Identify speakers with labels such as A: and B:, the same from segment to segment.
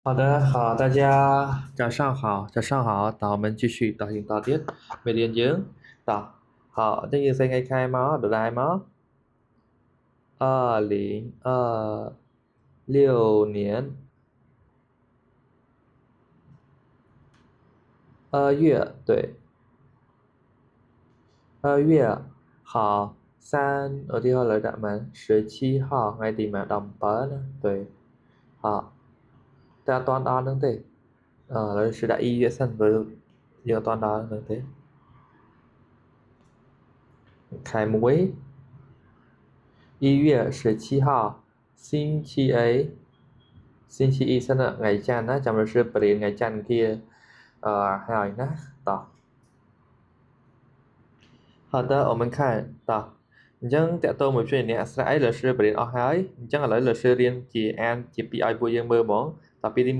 A: 好的，好，大家早上好，早上好，那我们继续导行导电，每天យើង导好，这យើងsẽ ngày khai máu được đài máu 2026年2月，对，2月好3ở đây họ lời đạm mà 17号 ngày thì mà đồng bớ nữa, 对，好，ta toàn đó nữa thế, là sự đã y月份 rồi giờ toàn đó nữa thế, khai muối 1月17号星期 ấy 星期一 sinh nhật ngày Chan á, trong lịch sử bật điện ngày Chan kia hỏi nóต่อ好的我们看ต่อអញ្ចឹងតកតមួយជួយអ្នកស្រាក់អីលើសបរៀនអស់ហើយអញ្ចឹងឥឡូវលើសរៀនជាអានជាពីឲ្យពួកយើងមើលហ្មងតពីទី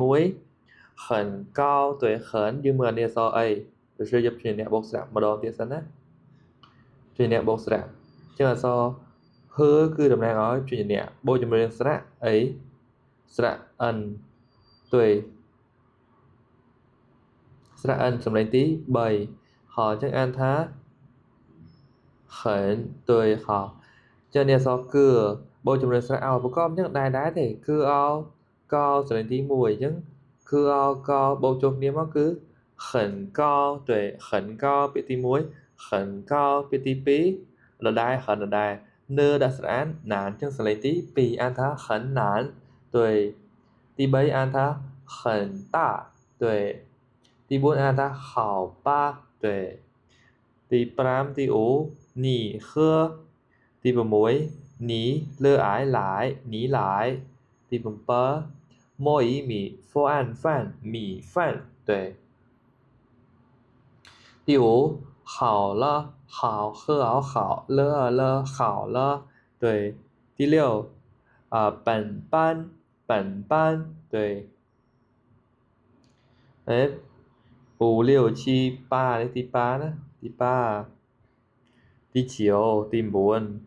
A: 1很高对很យើងមើលនេះអក្សរអីលើសយកជួយអ្នកបូកស្រាក់ម្ដងទៀតសិនណាជួយអ្នកបូកស្រាក់អញ្ចឹងអក្សរហឺគឺតំណាងឲ្យជួយអ្នកបូកជាមួយនឹងស្រាក់អីស្រៈ n 对ស្រៈ n សំឡេងទី3好អញ្ចឹងអានថា很对好ចឹងនេះអក្សរគឺបូកជាមួយស្រៈអោប្រកបអញ្ចឹងដែរទេគឺអោកោសំឡេងទី1អញ្ចឹងគឺអោកោបូកចូលគ្នាមកគឺ很高对很高ពាក្យទី1很高ពាក្យទី2ដដែល很ដដែលនៅដាក់ស្រៈអានណានអញ្ចឹងសំឡេងទី2អានថា很难对第3按它很大对第4按它好吧对第5第5你喝第6你热爱来你来第8摸一米佛案饭米饭对第5好了好喝好好了了好了对第6本班对đấy 5 6 7 8 đấy tí ba đó tí ba tí chiều tìm buồn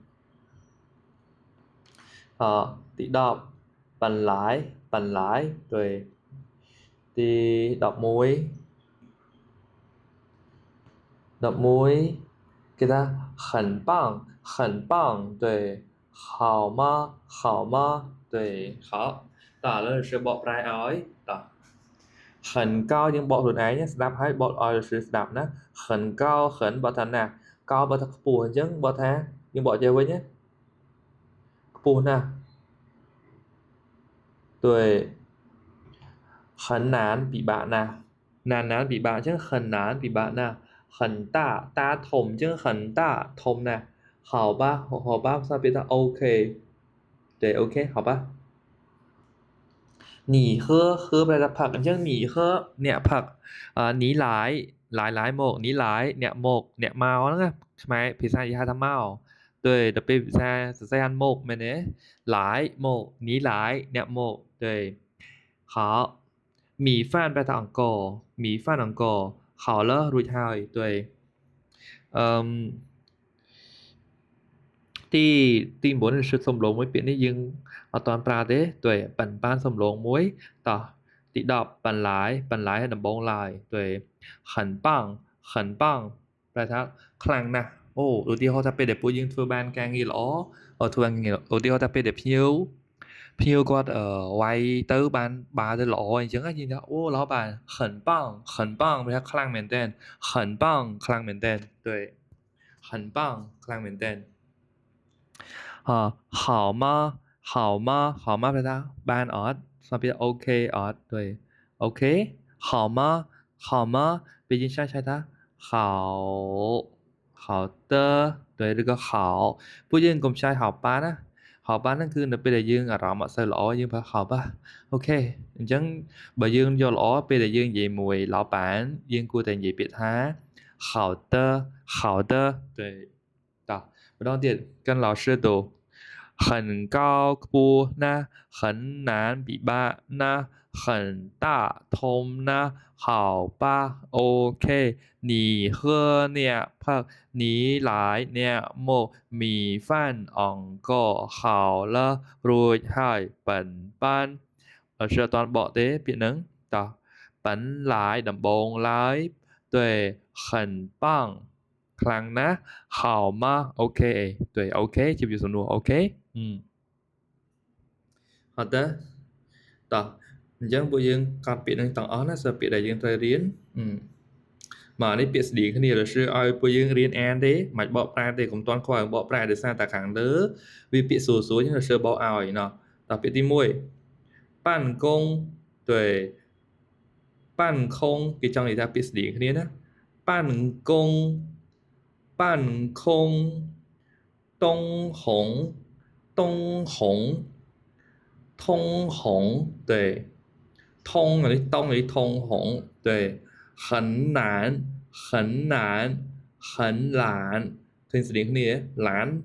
A: tí đọc bàn lái rồi tí đọc muối cái ta 很棒对好吗对好ต่อเลย是บอกปลายอ้อยต่อ 很高យើងបកខ្លួនឯងស្ដាប់ហើយបកឲ្យស្ដាប់ណា很高很បកថាណាកោបកថាខ្ពស់អញ្ចឹងបកថាយើងបកចេះវិញណាខ្ពស់ណាស់对很难ពិបាកណាស់ណានពិបាកអញ្ចឹង很难ពិបាកណាស់很大តាធំអញ្ចឹង很大ធំណាស់好吧好吧ភាសាពាក្យថា OK 对 OK 好吧หนี喝แปลว่าผักអញ្ចឹងหนี喝អ្នកผักหนีหลายមកหนีหลายអ្នកមកអ្នកមកហ្នឹងណាខ្មែរភាសាគេហៅថាមក对ដល់ពេលភាសាសរសេរអានមកមែនទេหลายមកหนีหลายអ្នកមក对好米饭แปลថាអង្ករ米饭អង្ករ好了រួចហើយ对អឺទី9是សំឡូងមួយពាក្យនេះយើងអត់តាន់ប្រើទេ对បានសំឡូងមួយតោះទី10បន្លាយដំបងឡើយ对很棒ប្រែថាខ្លាំងណាស់អូឧទាហរណ៍ថាពេលដែលពួកយើងធ្វើបានការងារល្អធ្វើការងារឧទាហរណ៍ថាពេលដែលភ្ញៀវគាត់វាយទៅបានបាល់ទៅល្អអញ្ចឹងយើងថាអូ老板很棒ប្រែថាខ្លាំងមែនទែន很棒ខ្លាំងមែនទែន对很棒ខ្លាំងមែនទែន好吗แปลថាបានអត់ស្មើពាក្យ OK អត់对 OK 好吗ពេលយើងឆ្លើយថា好好的对ឬក៏好ពួកយើងកុំឆ្លើយ好吧ណា好吧ហ្នឹងគឺនៅពេលដែលយើងអារម្មណ៍អត់សូវល្អយើងប្រើ好吧អូខេអញ្ចឹងបើយើងយកល្អពេលដែលយើងនិយាយមួយ老板យើងគួរតែនិយាយពាក្យថា好的对តម្ដងទៀត跟老师读很高ខ្ពស់ណាស់很难ពិបាកណាស់很大ធំណាស់好吧អូខេ你喝អ្នកផឹក你来អ្នកមក米饭អង្ករ好了រួចហើយ本班 chưa toàn bỏ thế bị nứng tỏ bắn lái đầm bông lái tuổi khẩn băng khăn ná hào ma ok tuổi ok chịu dùng nụ ok hoặc đó tỏ dân bộ dương còn bị nâng tặng ón sẽ bị đại dương thời riêng mà này biết gì cái này là sư ai bộ dương riêng an đấy mà bỏ ra thì cũng toàn khỏi bỏ ra để sang ta kháng đỡ vì bị số số nhưng là sư bỏ ảo ấy nó đặc biệtที่មួយ办公对办空cái trong này ta biết gì cái này đó办公办空东红东红通红对通东通红对很难很难很懒听是点นี้懒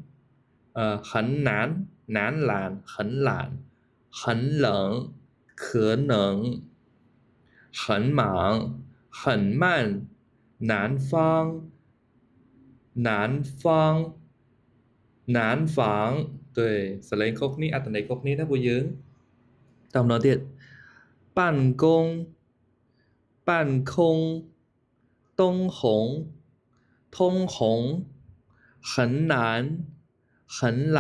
A: 很难难懒很懒很冷可能很忙很慢南方南方南方对สเลงคกนี้อัตไหนคกนี้นะผู้ยืนตามน้อยទៀត办公办空东红通红很难很懒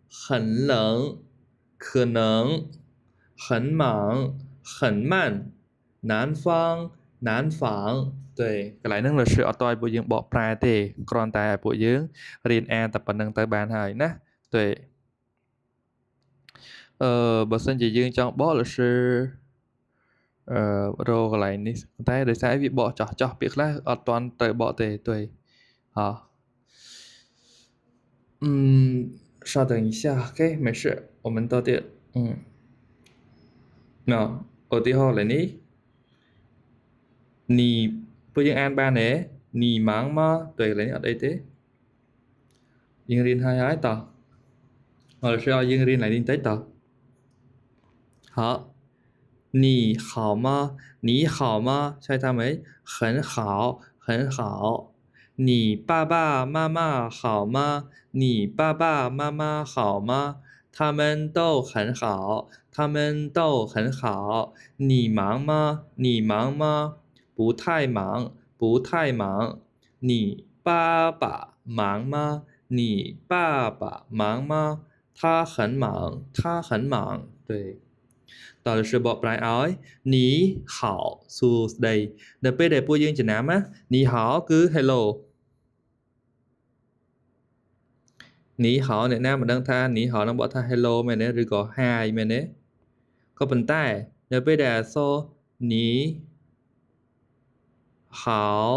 A: 很冷可能很忙很慢南方南方对cái lại năng là sự ở tôi bộ dương bỏ pra tê còn tại bộ dương riêng an tập bản năng tới bàn hỏi nè tuệ bớt sân chỉ dương trong bỏ là sự rồi cái lại ní tay để sai bị bỏ cho biết là ở toàn tới bỏ tê tuệ hả 稍等一下 OK 没事我们到点nào ở tí ho lại ní nì bây giờ an ba nè nì máng mà tuệ lấy ở đây thế dương riêng hai ái tờ hoặc là sao dương riêng lại đi tới tờ hả nì hảo mà nì hảo mà sai ta mấy 很好很好你爸爸妈妈好吗你爸爸妈妈好吗他们都很好他们都很好你忙吗你忙吗不太忙不太忙你爸爸忙吗你爸爸忙吗他很忙他很忙对ต่อเลย是บอกปลายอ้อยหนีหาวสู่ใดเดี๋ยวไปเดี๋ยวพูดยังจะน้ำอ่ะหนีหาวคือ hello หนีหาวเนี่ยน้ำมันดังท่าหนีหาวต้องบอกท่า hello แม่เนี่ยหรือก็ hi แม่เนี่ยก็เป็นใต้เดี๋ยวไปเดี๋ยวโซหนีหาว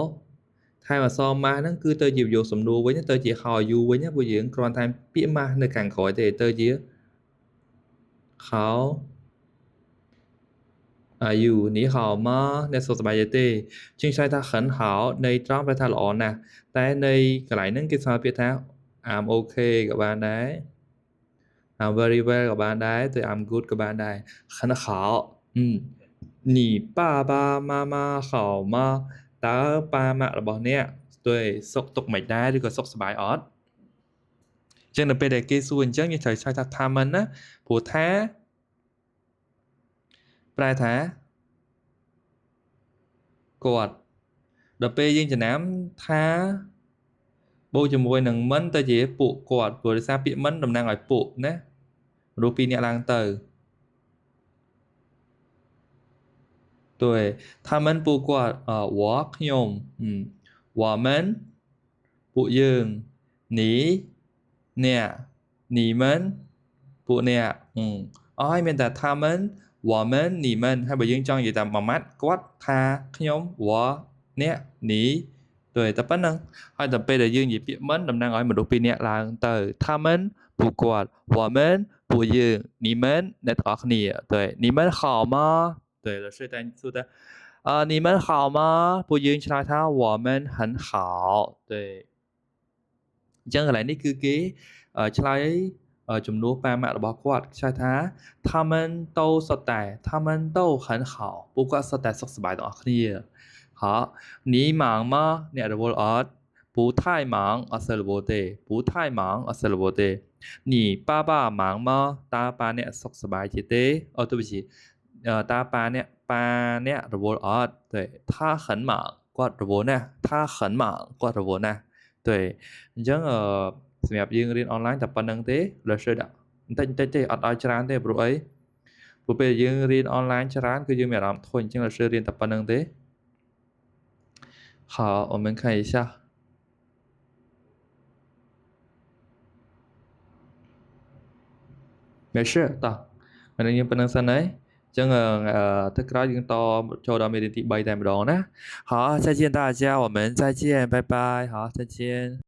A: thay mà so ma nó cứ tơ dịu dụ sầm đua với nhá tơ chỉ hò du với nhá bây giờ còn thay biết ma nơi càng khỏi thì tơ gì hảo อยู่你好吗ในสุขสบายดีจึงใช้ท่า很好ในตรองไปท่าหล่อนะแต่ในกลายนั้นก็สามารถเปลี่ยนท่า I'm okay กับบ้านได้ I'm very well กับบ้านได้แต่ I'm good กับบ้านได้很好你爸爸妈妈好吗ตาป้ามะរបស់អ្នកด้วยសុខទុក្ខមិនដែរឬក៏សុខសប្បាយអត់ចឹងនៅពេលដែលគេសួរអញ្ចឹងយើងត្រូវឆ្លើយថាថាមិនណាព្រោះថាប្រែថាគាត់ដល់ពេលយើងចំណាំថាបូកជាមួយនឹងមិនទៅជាពួកគាត់ព្រោះដោយសារពាក្យមិនតំណាងឲ្យពួកណារូបពីរអ្នកឡើងទៅ对他们ពួកគាត់我ខ្ញុំ我们ពួកយើង你អ្នក你们ពួកអ្នកអស់ហើយមានតែ他们我们你们ហើយបើយើងចង់និយាយតាមមួយម៉ាត់គាត់ថាខ្ញុំ我អ្នក你对តែប៉ុណ្្នឹងហើយដល់ពេលដែលយើងនិយាយពាក្យមិនតំណាងឲ្យមនុស្សពីរនាក់ឡើងទៅ他们ពួកគាត់我们ពួកយើង你们អ្នកទាំងអស់គ្នា对你们好吗对了是但说的你们好吗ពួកយើងឆ្លើយថា我们很好对អញ្ចឹងកន្លែងនេះគឺគេឆ្លើយជំនួសប៉ាម៉ាក់របស់គាត់ឆ្លើយថា他们都សុទ្ធតែ他们都很好ពួកគាត់សុទ្ធតែសុខសប្បាយទាំងអស់គ្នា好你忙吗អ្នករវល់អត់ព不太忙អត់សូវរបួសទេ不太忙អត់សូវរបួសទេ你爸爸忙吗តើប៉ាអ្នកសុខសប្បាយជាទេអូ对不起តើប៉ាអ្នករវល់អត់对他很忙គាត់រវល់ណាស់他很忙គាត់រវល់ណាស់对អញ្ចឹងសម្រាប់យើងរៀនអនឡាញតែប៉ុណ្្នឹងទេលើសដាក់បន្តិចទេអត់ឲ្យច្រើនទេព្រោះអីព្រោះពេលយើងរៀនអនឡាញច្រើនគឺយើងមានអារម្មណ៍ធុញអញ្ចឹងលើសរៀនតែប៉ុណ្្នឹងទេ好我们看一下没事តោះអានេះយើងប៉ុណ្្នឹងសិនហើយអញ្ចឹងទឹកក្រោយយើងតចូលដល់មេរៀនទី3តែម្ដងណា好再见大家我们再见拜拜好再见